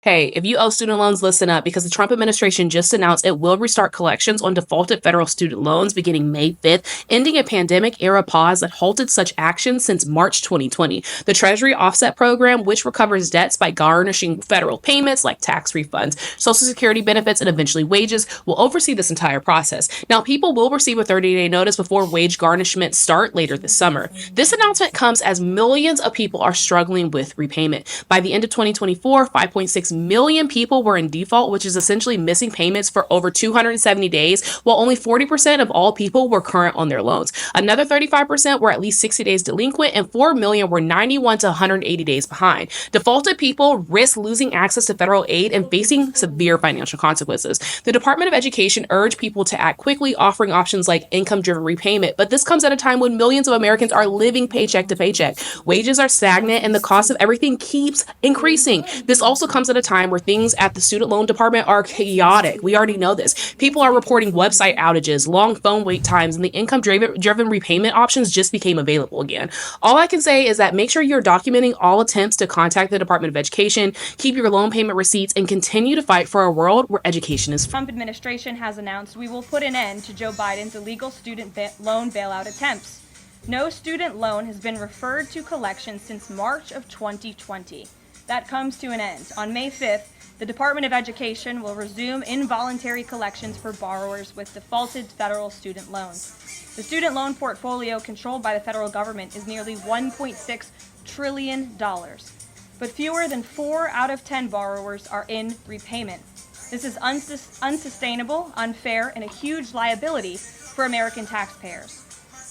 Hey, if you owe student loans, listen up because the Trump administration just announced it will restart collections on defaulted federal student loans beginning May 5th, ending a pandemic era pause that halted such action since March 2020. The Treasury Offset Program, which recovers debts by garnishing federal payments like tax refunds, Social Security benefits, and eventually wages, will oversee this entire process. Now, people will receive a 30-day notice before wage garnishments start later this summer. This announcement comes as millions of people are struggling with repayment. By the end of 2024, 5.6 million people were in default, which is essentially missing payments for over 270 days, while only 40% of all people were current on their loans. Another 35% were at least 60 days delinquent, and 4 million were 91 to 180 days behind. Defaulted people risk losing access to federal aid and facing severe financial consequences. The Department of Education urged people to act quickly, offering options like income-driven repayment, but this comes at a time when millions of Americans are living paycheck to paycheck. Wages are stagnant, and the cost of everything keeps increasing. This also comes at a time where things at the student loan department are chaotic. We already know this. People are reporting website outages, long phone wait times, and the income-driven repayment options just became available again. All I can say is that make sure you're documenting all attempts to contact the Department of Education, keep your loan payment receipts, and continue to fight for a world where education is free. Trump administration has announced we will put an end to Joe Biden's illegal student loan bailout attempts. No student loan has been referred to collection since March of 2020. That comes to an end. On May 5th, the Department of Education will resume involuntary collections for borrowers with defaulted federal student loans. The student loan portfolio controlled by the federal government is nearly $1.6 trillion. But fewer than 4 out of 10 borrowers are in repayment. This is unsustainable, unfair, and a huge liability for American taxpayers.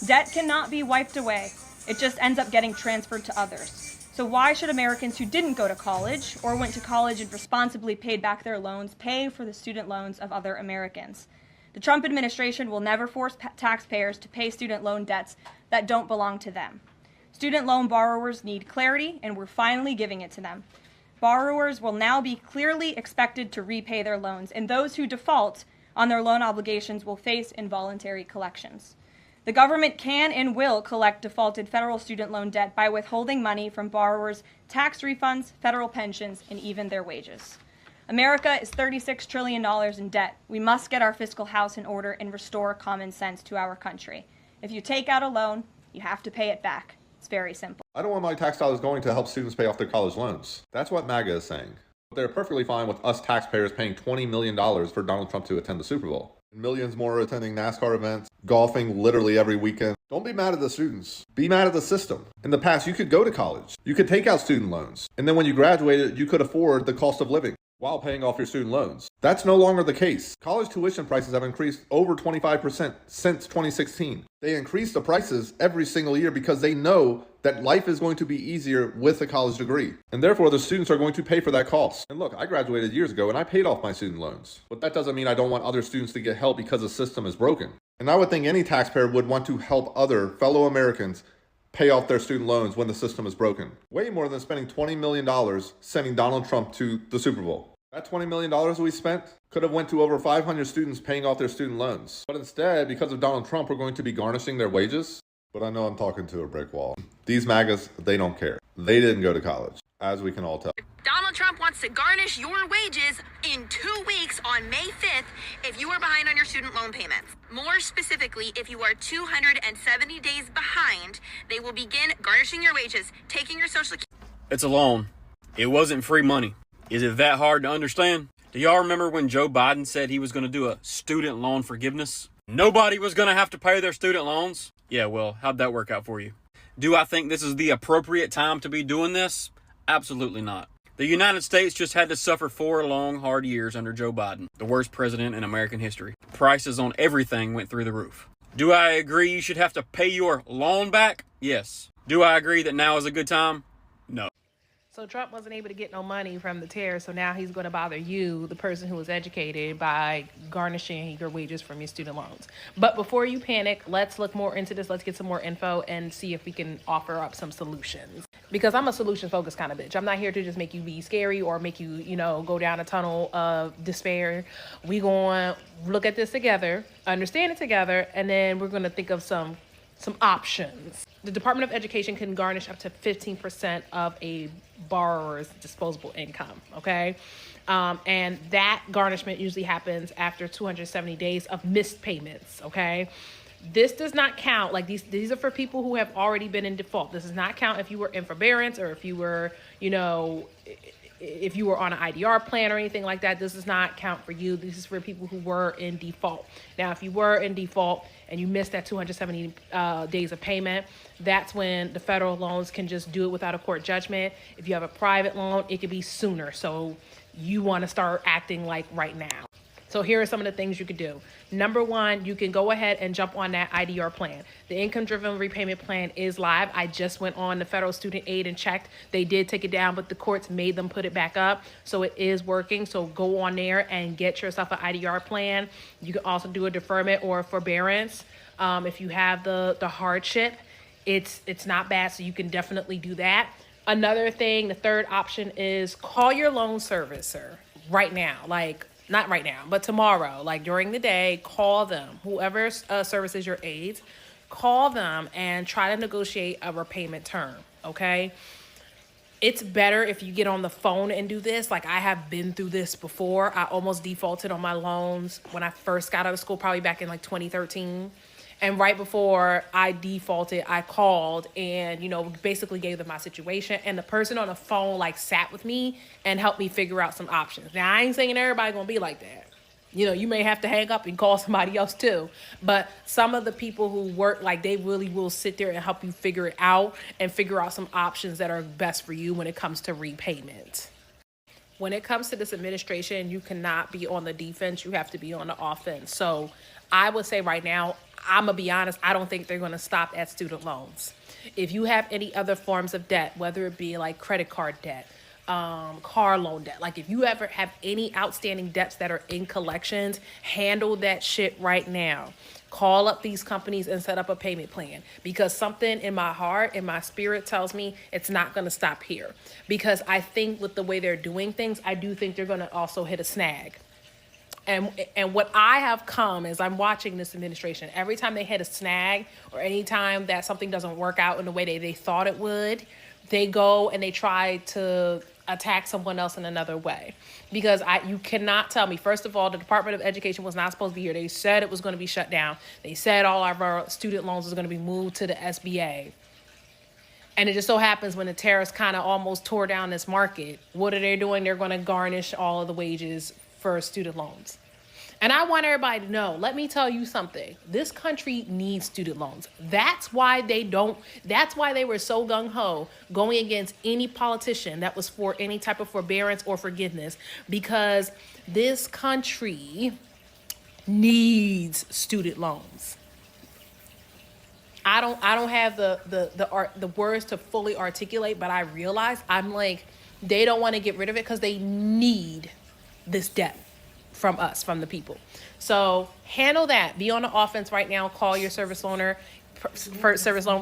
Debt cannot be wiped away. It just ends up getting transferred to others. So why should Americans who didn't go to college or went to college and responsibly paid back their loans pay for the student loans of other Americans? The Trump administration will never force taxpayers to pay student loan debts that don't belong to them. Student loan borrowers need clarity, and we're finally giving it to them. Borrowers will now be clearly expected to repay their loans, and those who default on their loan obligations will face involuntary collections. The government can and will collect defaulted federal student loan debt by withholding money from borrowers' tax refunds, federal pensions, and even their wages. America is $36 trillion in debt. We must get our fiscal house in order and restore common sense to our country. If you take out a loan, you have to pay it back. It's very simple. I don't want my tax dollars going to help students pay off their college loans. That's what MAGA is saying. But they're perfectly fine with us taxpayers paying $20 million for Donald Trump to attend the Super Bowl. Millions more are attending NASCAR events, golfing literally every weekend. Don't be mad at the students. Be mad at the system. In the past, you could go to college. You could take out student loans. And then when you graduated, you could afford the cost of living while paying off your student loans. That's no longer the case. College tuition prices have increased over 25% since 2016. They increase the prices every single year because they know that life is going to be easier with a college degree. And therefore, the students are going to pay for that cost. And look, I graduated years ago and I paid off my student loans. But that doesn't mean I don't want other students to get help because the system is broken. And I would think any taxpayer would want to help other fellow Americans pay off their student loans when the system is broken. Way more than spending $20 million sending Donald Trump to the Super Bowl. That $20 million we spent could have went to over 500 students paying off their student loans. But instead, because of Donald Trump, we're going to be garnishing their wages. But I know I'm talking to a brick wall. These MAGAs, they don't care. They didn't go to college, as we can all tell. Donald Trump wants to garnish your wages in 2 weeks on May 5th if you are behind on your student loan payments. More specifically, if you are 270 days behind, they will begin garnishing your wages, taking your Social Security. It's a loan. It wasn't free money. Is it that hard to understand? Do y'all remember when Joe Biden said he was going to do a student loan forgiveness? Nobody was going to have to pay their student loans? Yeah, well, how'd that work out for you? Do I think this is the appropriate time to be doing this? Absolutely not. The United States just had to suffer 4 long, hard years under Joe Biden, the worst president in American history. Prices on everything went through the roof. Do I agree you should have to pay your loan back? Yes. Do I agree that now is a good time? No. So Trump wasn't able to get no money from the tariffs, so now he's going to bother you, the person who was educated, by garnishing your wages from your student loans. But before you panic, let's look more into this. Let's get some more info and see if we can offer up some solutions. Because I'm a solution-focused kind of bitch. I'm not here to just make you be scary or make you, go down a tunnel of despair. We going to look at this together, understand it together, and then we're going to think of some some options. The Department of Education can garnish up to 15% of a borrower's disposable income, okay? And that garnishment usually happens after 270 days of missed payments, okay? This does not count, like these are for people who have already been in default. This does not count if you were in forbearance or if you were, if you were on an IDR plan or anything like that. This does not count for you. This is for people who were in default. Now, if you were in default and you missed that 270 days of payment, that's when the federal loans can just do it without a court judgment. If you have a private loan, it could be sooner. So you want to start acting like right now. So here are some of the things you could do. Number one, you can go ahead and jump on that IDR plan. The income-driven repayment plan is live. I just went on the federal student aid and checked. They did take it down, but the courts made them put it back up. So it is working. So go on there and get yourself an IDR plan. You can also do a deferment or a forbearance. If you have the hardship, it's not bad. So you can definitely do that. Another thing, the third option is call your loan servicer right now. Like, not right now, but tomorrow, like during the day, call them. Whoever services your aids, call them and try to negotiate a repayment term, okay? It's better if you get on the phone and do this. Like, I have been through this before. I almost defaulted on my loans when I first got out of school, probably back in like 2013. And right before I defaulted, I called and, basically gave them my situation. And the person on the phone like sat with me and helped me figure out some options. Now, I ain't saying everybody gonna be like that. You may have to hang up and call somebody else too. But some of the people who work, like, they really will sit there and help you figure it out and figure out some options that are best for you when it comes to repayment. When it comes to this administration, you cannot be on the defense. You have to be on the offense. So I would say right now, I'm going to be honest, I don't think they're going to stop at student loans. If you have any other forms of debt, whether it be like credit card debt, car loan debt, like if you ever have any outstanding debts that are in collections, handle that shit right now. Call up these companies and set up a payment plan, because something in my heart, in my spirit tells me it's not going to stop here. Because I think with the way they're doing things, I do think they're going to also hit a snag. And what I have come is I'm watching this administration. Every time they hit a snag or any time that something doesn't work out in the way they thought it would, they go and they try to attack someone else in another way. Because you cannot tell me, first of all, the Department of Education was not supposed to be here. They said it was going to be shut down. They said all of our student loans was going to be moved to the SBA. And it just so happens when the tariffs kind of almost tore down this market, what are they doing? They're going to garnish all of the wages for student loans. And I want everybody to know, let me tell you something. This country needs student loans. That's why they were so gung-ho going against any politician that was for any type of forbearance or forgiveness, because this country needs student loans. I don't have the words to fully articulate, but I realize I'm like, they don't want to get rid of it because they need this debt from us, from the people. So handle that. Be on the offense right now. Call your service loan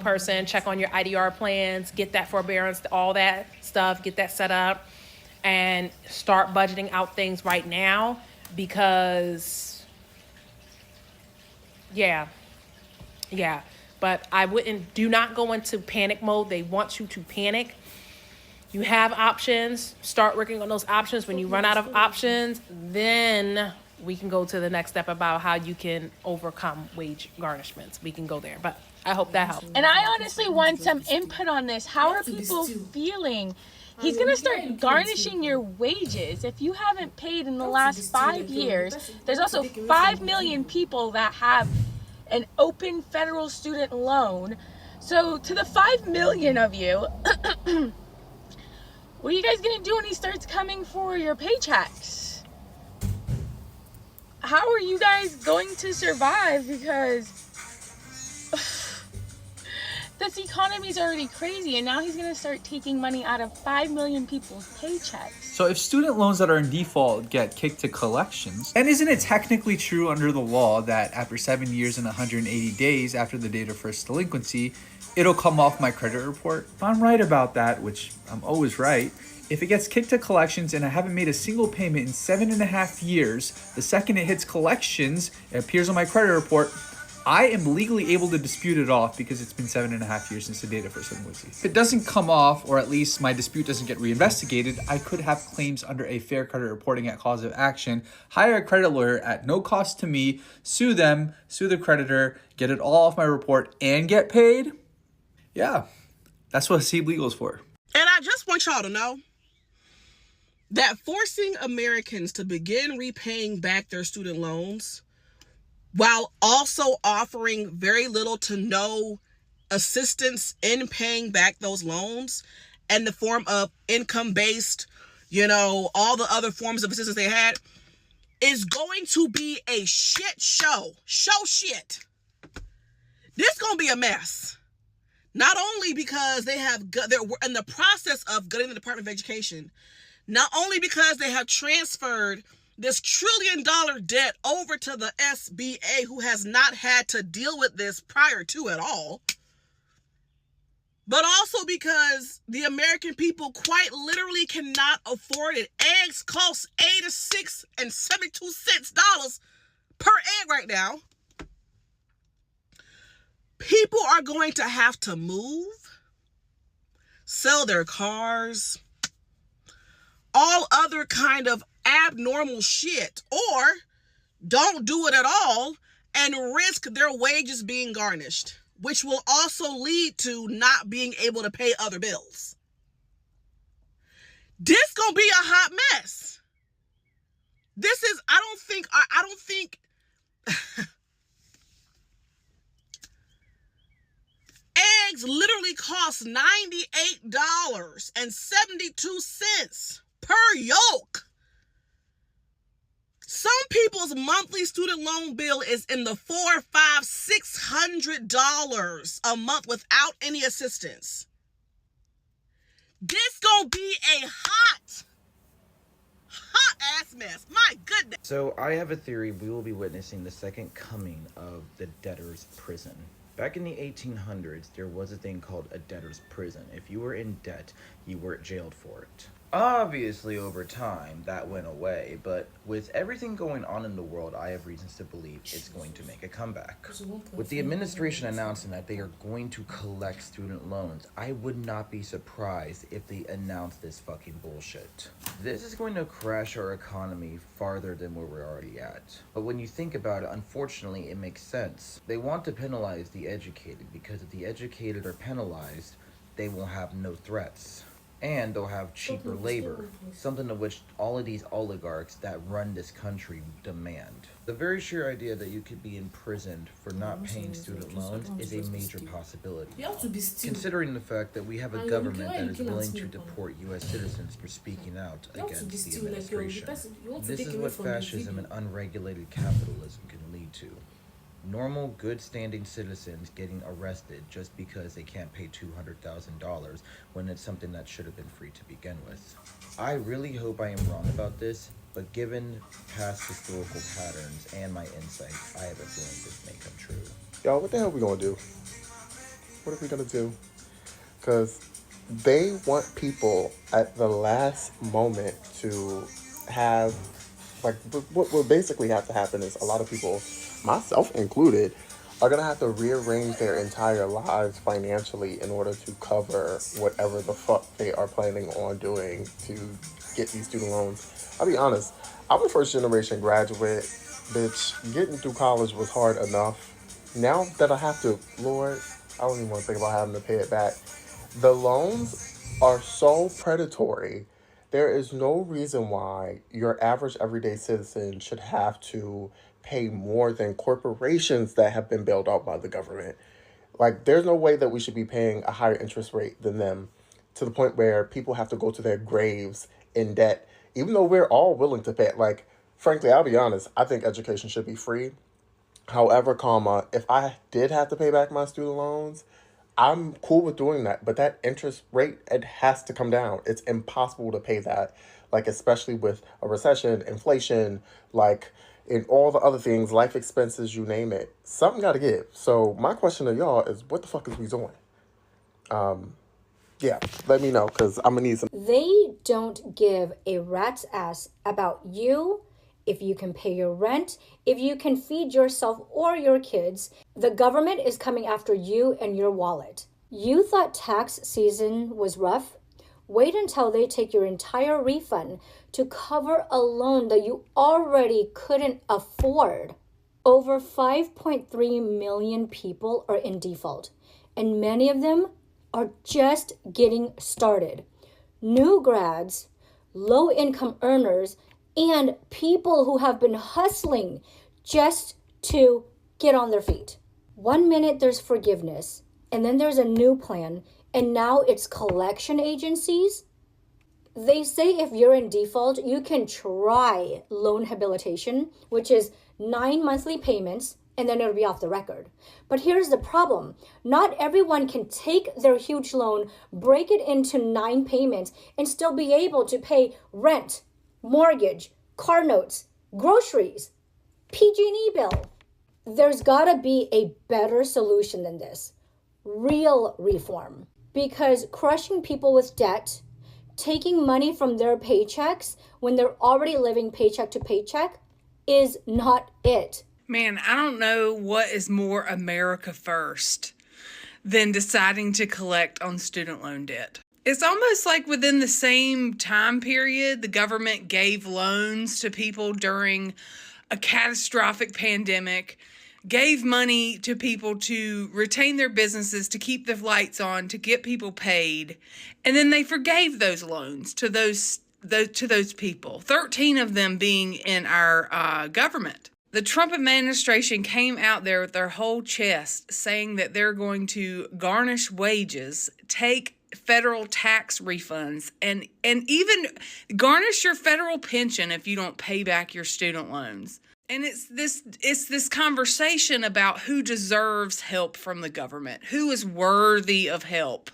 person, check on your IDR plans, get that forbearance, all that stuff, get that set up, and start budgeting out things right now, because yeah. But do not go into panic mode. They want you to panic. You have options. Start working on those options. When you run out of options, then we can go to the next step about how you can overcome wage garnishments. We can go there. But I hope that helps. And I honestly want some input on this. How are people feeling? He's going to start garnishing your wages. If you haven't paid in the last 5 years, there's also 5 million people that have an open federal student loan. So to the 5 million of you, what are you guys going to do when he starts coming for your paychecks? How are you guys going to survive? Because this economy is already crazy, and now he's going to start taking money out of 5 million people's paychecks. So if student loans that are in default get kicked to collections, and isn't it technically true under the law that after 7 years and 180 days after the date of first delinquency, it'll come off my credit report? If I'm right about that, which I'm always right, if it gets kicked to collections and I haven't made a single payment in 7.5 years, the second it hits collections, it appears on my credit report, I am legally able to dispute it off because it's been 7.5 years since the date of first delinquency. If it doesn't come off, or at least my dispute doesn't get reinvestigated, I could have claims under a Fair Credit Reporting Act cause of action, hire a credit lawyer at no cost to me, sue them, sue the creditor, get it all off my report, and get paid. Yeah, that's what Haseeb Legal is for. And I just want y'all to know that forcing Americans to begin repaying back their student loans while also offering very little to no assistance in paying back those loans and the form of income-based, all the other forms of assistance they had, is going to be a shit show. Shit. This going to be a mess. Not only because they're in the process of gutting the Department of Education, not only because they have transferred this $1 trillion debt over to the SBA, who has not had to deal with this prior to at all, but also because the American people quite literally cannot afford it. Eggs cost 86 and 72 cents per egg right now. People are going to have to move, sell their cars, all other kind of abnormal shit, or don't do it at all and risk their wages being garnished, which will also lead to not being able to pay other bills. This gonna be a hot mess. I don't think eggs literally cost $98.72 per yolk. Some people's monthly student loan bill is in the $400, $500, $600 a month without any assistance. This gonna be a hot ass mess. My goodness. So I have a theory we will be witnessing the second coming of the debtor's prison. Back in the 1800s, there was a thing called a debtor's prison. If you were in debt, you were jailed for it. Obviously, over time, that went away, but with everything going on in the world, I have reasons to believe it's going to make a comeback. With the administration announcing that they are going to collect student loans, I would not be surprised if they announce this fucking bullshit. This is going to crash our economy farther than where we're already at. But when you think about it, unfortunately, it makes sense. They want to penalize the educated, because if the educated are penalized, they will have no threats. And they'll have cheaper labor, something to which all of these oligarchs that run this country demand. The very sheer idea that you could be imprisoned for not paying student loans is a major possibility, considering the fact that we have a government that is willing to deport U.S. citizens for speaking out against the administration. This is what fascism and unregulated capitalism can lead to. Normal, good-standing citizens getting arrested just because they can't pay $200,000 when it's something that should have been free to begin with. I really hope I am wrong about this, but given past historical patterns and my insight, I have a feeling this may come true. Y'all, what the hell are we gonna do? What are we gonna do? Because they want people at the last moment to have, like, what will basically have to happen is a lot of people, myself included, are going to have to rearrange their entire lives financially in order to cover whatever the fuck they are planning on doing to get these student loans. I'll be honest, I'm a first generation graduate, bitch. Getting through college was hard enough. Now that I have to, Lord, I don't even want to think about having to pay it back. The loans are so predatory. There is no reason why your average everyday citizen should have to pay more than corporations that have been bailed out by the government. Like, there's no way that we should be paying a higher interest rate than them, to the point where people have to go to their graves in debt, even though we're all willing to pay it. Like, frankly, I'll be honest, I think education should be free. However, if I did have to pay back my student loans, I'm cool with doing that. But that interest rate, it has to come down. It's impossible to pay that, like, especially with a recession, inflation, like, and all the other things, life expenses, you name it. Something got to give. So my question to y'all is, what the fuck is we doing? Yeah, let me know, because I'm going to need some. They don't give a rat's ass about you if you can pay your rent, if you can feed yourself or your kids, the government is coming after you and your wallet. You thought tax season was rough? Wait until they take your entire refund to cover a loan that you already couldn't afford. Over 5.3 million people are in default, and many of them are just getting started. New grads, low-income earners, and people who have been hustling just to get on their feet. 1 minute there's forgiveness, and then there's a new plan, and now it's collection agencies. They say if you're in default, you can try loan habilitation, which is 9 monthly payments, and then it'll be off the record. But here's the problem. Not everyone can take their huge loan, break it into 9 payments, and still be able to pay rent, mortgage, car notes, groceries, PG&E bill. There's gotta be a better solution than this. Real reform. Because crushing people with debt, taking money from their paychecks when they're already living paycheck to paycheck is not it. Man, I don't know what is more America first than deciding to collect on student loan debt. It's almost like within the same time period, the government gave loans to people during a catastrophic pandemic, gave money to people to retain their businesses, to keep the lights on, to get people paid, and then they forgave those loans to those people, 13 of them being in our government. The Trump administration came out there with their whole chest saying that they're going to garnish wages, take federal tax refunds, and even garnish your federal pension if you don't pay back your student loans. And it's this conversation about who deserves help from the government, who is worthy of help.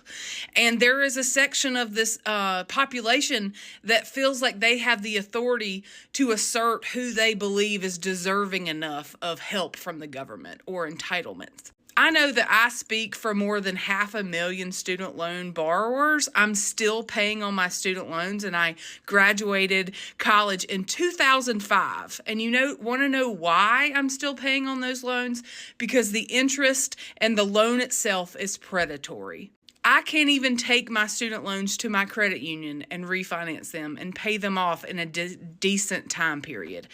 And there is a section of this population that feels like they have the authority to assert who they believe is deserving enough of help from the government or entitlements. I know that I speak for more than 500,000 student loan borrowers. I'm still paying on my student loans, and I graduated college in 2005. And want to know why I'm still paying on those loans? Because the interest and the loan itself is predatory. I can't even take my student loans to my credit union and refinance them and pay them off in a decent time period.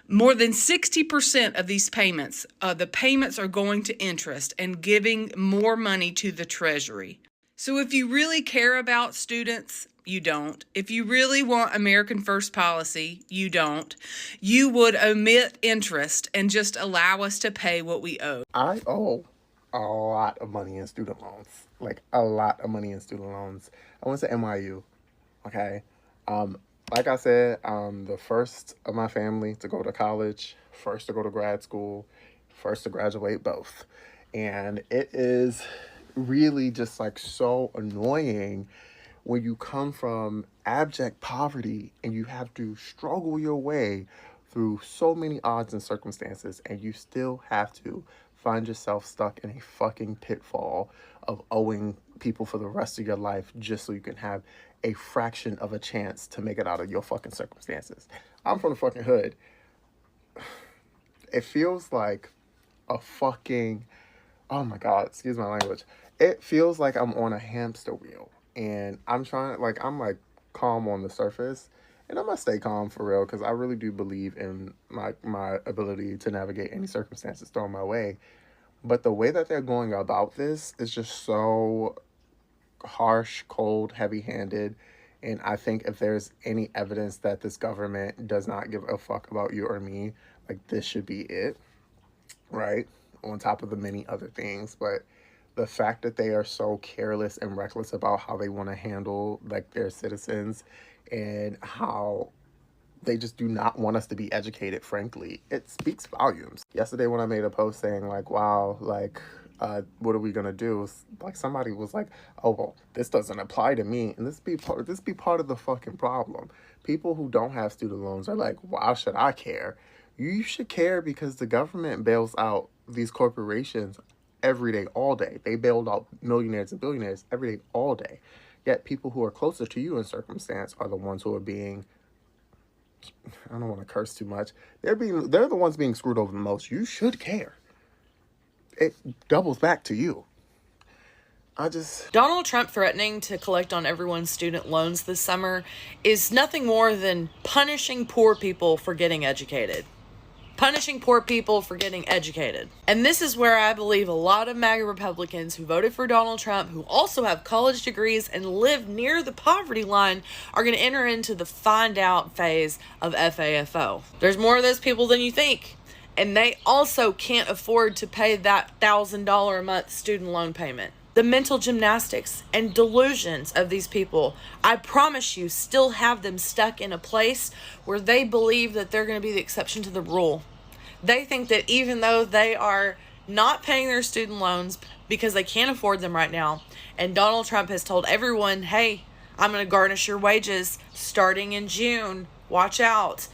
More than 60% of these payments, the payments are going to interest and giving more money to the Treasury. So if you really care about students, you don't. If you really want American First policy, you don't. You would omit interest and just allow us to pay what we owe. I owe a lot of money in student loans. Like, a lot of money in student loans. I went to NYU, okay? Like I said, I'm the first of my family to go to college, first to go to grad school, first to graduate both. And it is really just like so annoying when you come from abject poverty and you have to struggle your way through so many odds and circumstances, and you still have to find yourself stuck in a fucking pitfall of owing people for the rest of your life just so you can have a fraction of a chance to make it out of your fucking circumstances. I'm from the fucking hood. It feels like a fucking, oh my God, excuse my language. It feels like I'm on a hamster wheel, and I'm like calm on the surface, and I'm gonna stay calm for real, because I really do believe in my ability to navigate any circumstances thrown my way. But the way that they're going about this is just so harsh, cold, heavy-handed. And I think if there's any evidence that this government does not give a fuck about you or me, like, this should be it, right? On top of the many other things. But the fact that they are so careless and reckless about how they want to handle, like, their citizens, and how they just do not want us to be educated, frankly, it speaks volumes. Yesterday when I made a post saying, like, wow, like, what are we gonna do? Like, somebody was like, oh, well, this doesn't apply to me. And this be part of the fucking problem. People who don't have student loans are like, why should I care? You should care because the government bails out these corporations every day, all day. They bailed out millionaires and billionaires every day, all day. Yet people who are closer to you in circumstance are the ones who are being I don't want to curse too much. They're the ones being screwed over the most. You should care. It doubles back to you. Donald Trump threatening to collect on everyone's student loans this summer is nothing more than punishing poor people for getting educated. Punishing poor people for getting educated. And this is where I believe a lot of MAGA Republicans who voted for Donald Trump, who also have college degrees and live near the poverty line, are going to enter into the find out phase of FAFO. There's more of those people than you think. And they also can't afford to pay that $1,000 a month student loan payment. The mental gymnastics and delusions of these people, I promise you, still have them stuck in a place where they believe that they're going to be the exception to the rule. They think that even though they are not paying their student loans because they can't afford them right now, and Donald Trump has told everyone, hey, I'm going to garnish your wages starting in June, watch out.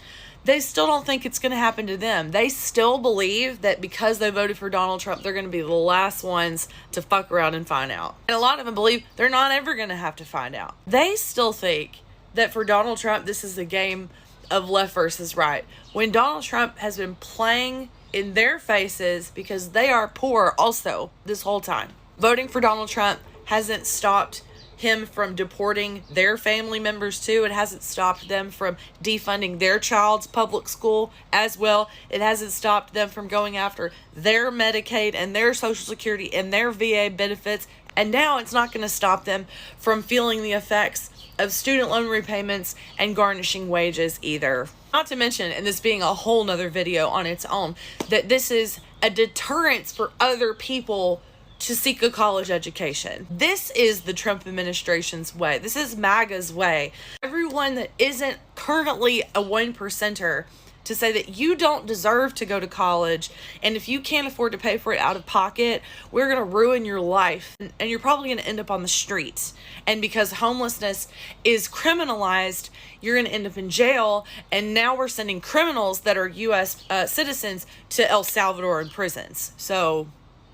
They still don't think it's going to happen to them. They still believe that because they voted for Donald Trump, they're going to be the last ones to fuck around and find out. And a lot of them believe they're not ever going to have to find out. They still think that for Donald Trump, this is a game of left versus right. When Donald Trump has been playing in their faces because they are poor also this whole time. Voting for Donald Trump hasn't stopped him from deporting their family members too. It hasn't stopped them from defunding their child's public school as well. It hasn't stopped them from going after their Medicaid and their Social Security and their VA benefits. And now it's not going to stop them from feeling the effects of student loan repayments and garnishing wages either. Not to mention, and this being a whole nother video on its own, that this is a deterrence for other people to seek a college education. This is the Trump administration's way. This is MAGA's way. Everyone that isn't currently a 1%er to say that you don't deserve to go to college, and if you can't afford to pay for it out of pocket, we're going to ruin your life, and you're probably going to end up on the streets. And because homelessness is criminalized, you're going to end up in jail, and now we're sending criminals that are U.S. Citizens to El Salvador in prisons. So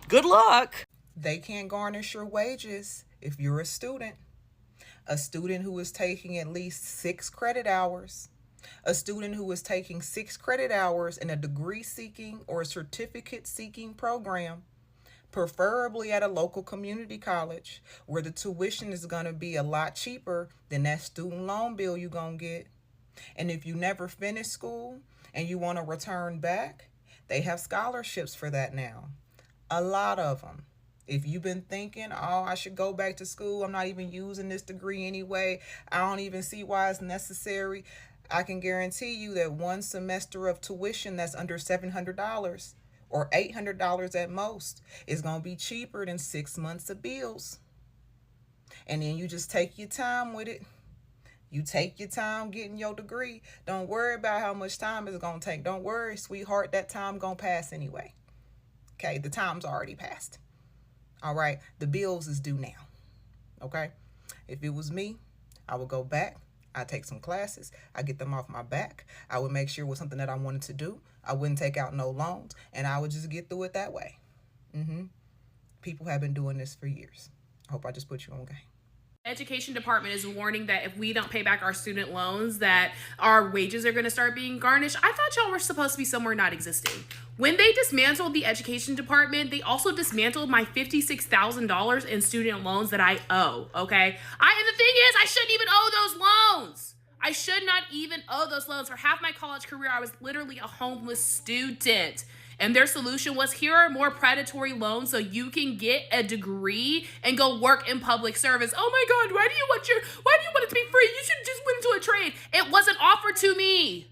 good luck. They can't garnish your wages if you're a student who is taking at least 6 credit hours, a student who is taking 6 credit hours in a degree-seeking or a certificate-seeking program, preferably at a local community college where the tuition is going to be a lot cheaper than that student loan bill you're going to get. And if you never finish school and you want to return back, they have scholarships for that now. A lot of them. If you've been thinking, oh, I should go back to school, I'm not even using this degree anyway, I don't even see why it's necessary, I can guarantee you that one semester of tuition that's under $700 or $800 at most is going to be cheaper than 6 months of bills. And then you just take your time with it. You take your time getting your degree. Don't worry about how much time it's going to take. Don't worry, sweetheart, that time going to pass anyway. Okay, the time's already passed. All right, the bills is due now. Okay, if it was me, I would go back. I'd take some classes. I'd get them off my back. I would make sure it was something that I wanted to do. I wouldn't take out no loans, and I would just get through it that way. People have been doing this for years. I hope I just put you on game. Education department is warning that if we don't pay back our student loans, that our wages are going to start being garnished. I thought y'all were supposed to be somewhere not existing. When they dismantled the education department, they also dismantled my $56,000 in student loans that I owe, okay? And the thing is, I shouldn't even owe those loans. I should not even owe those loans. For half my college career, I was literally a homeless student. And their solution was, here are more predatory loans so you can get a degree and go work in public service. Oh my God, why do you want it to be free? You should just went into a trade. It wasn't offered to me.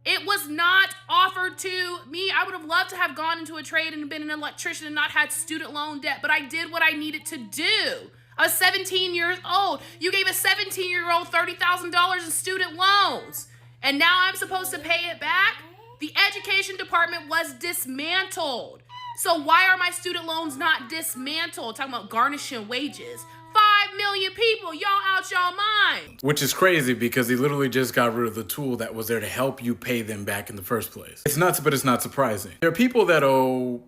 It was not offered to me. I would have loved to have gone into a trade and been an electrician and not had student loan debt, but I did what I needed to do. I was 17 years old. You gave a 17-year-old $30,000 in student loans, and now I'm supposed to pay it back? The education department was dismantled. So why are my student loans not dismantled? Talking about garnishing wages. 5 million people, y'all out y'all mind. Which is crazy because he literally just got rid of the tool that was there to help you pay them back in the first place. It's nuts, but it's not surprising. There are people that owe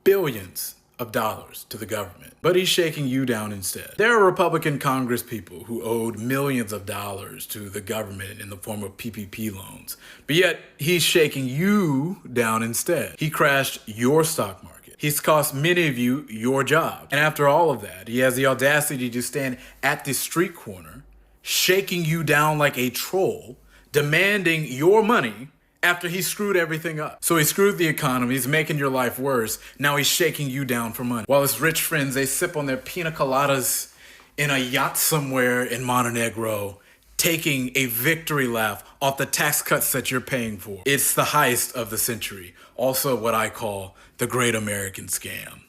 billions of dollars to the government, but he's shaking you down instead. There are Republican Congress people who owed millions of dollars to the government in the form of PPP loans, but yet he's shaking you down instead. He crashed your stock market. He's cost many of you your job. And after all of that, he has the audacity to stand at the street corner, shaking you down like a troll, demanding your money after he screwed everything up. So he screwed the economy, he's making your life worse. Now he's shaking you down for money. While his rich friends, they sip on their pina coladas in a yacht somewhere in Montenegro, taking a victory laugh off the tax cuts that you're paying for. It's the heist of the century. Also what I call the Great American Scam.